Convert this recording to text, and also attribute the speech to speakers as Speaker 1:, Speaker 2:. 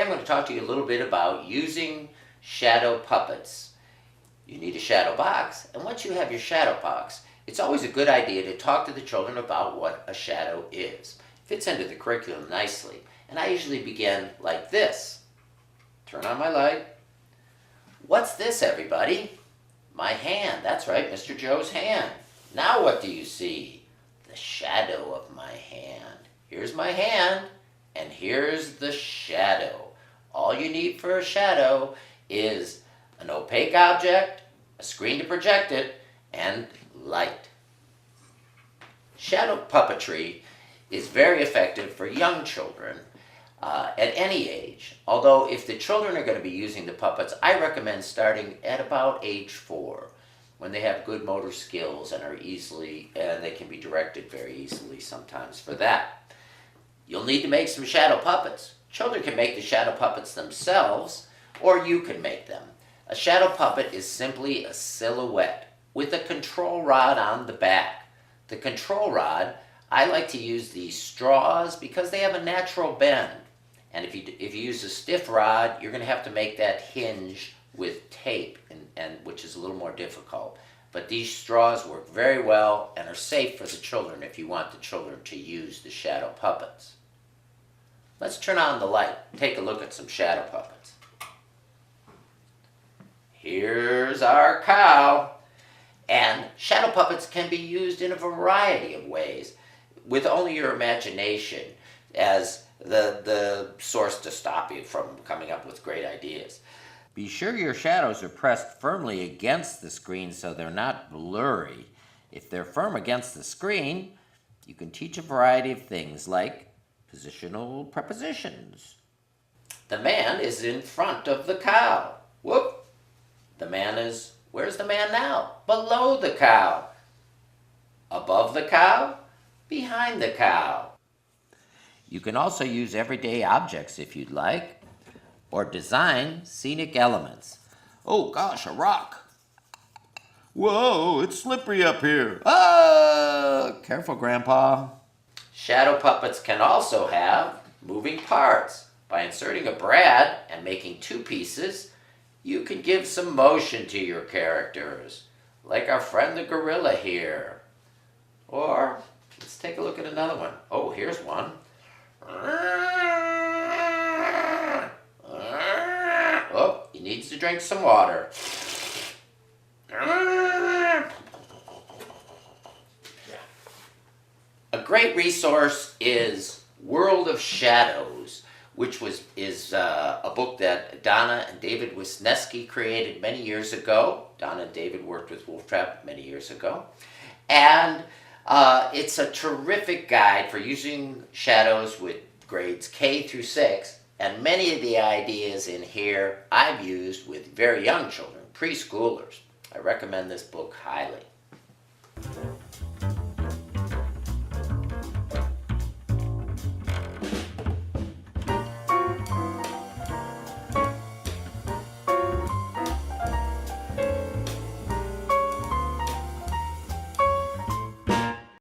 Speaker 1: I'm going to talk to you a little bit about using shadow puppets. You need a shadow box, and once you have your shadow box, it's always a good idea to talk to the children about what a shadow is. It fits into the curriculum nicely, and I usually begin like this. Turn on my light. What's this, everybody? My hand. That's right, Mr. Joe's hand. Now what do you see? The shadow of my hand. Here's my hand, and here's the shadow. All you need for a shadow is an opaque object, a screen to project it, and light. Shadow puppetry is very effective for young children at any age. Although if the children are going to be using the puppets, I recommend starting at about age 4, when they have good motor skills and they can be directed very easily sometimes for that. You'll need to make some shadow puppets. Children can make the shadow puppets themselves, or you can make them. A shadow puppet is simply a silhouette with a control rod on the back. The control rod, I like to use these straws because they have a natural bend. And if you use a stiff rod, you're going to have to make that hinge with tape, which is a little more difficult. But these straws work very well and are safe for the children if you want the children to use the shadow puppets. Let's turn on the light. Take a look at some shadow puppets. Here's our cow. And shadow puppets can be used in a variety of ways, with only your imagination as the source to stop you from coming up with great ideas. Be sure your shadows are pressed firmly against the screen so they're not blurry. If they're firm against the screen, you can teach a variety of things like positional prepositions. The man is in front of the cow. Whoop! Where's the man now? Below the cow. Above the cow? Behind the cow. You can also use everyday objects if you'd like, or design scenic elements. Oh gosh, a rock. Whoa, it's slippery up here. Ah, careful, Grandpa. Shadow puppets can also have moving parts. By inserting a brad and making 2 pieces, you can give some motion to your characters, like our friend the gorilla here. Or, let's take a look at another one. Oh, here's one. Oh, he needs to drink some water. A great resource is World of Shadows, which is a book that Donna and David Wisniewski created many years ago. Donna and David worked with Wolf Trap many years ago. And it's a terrific guide for using shadows with grades K through 6. And many of the ideas in here I've used with very young children, preschoolers. I recommend this book highly.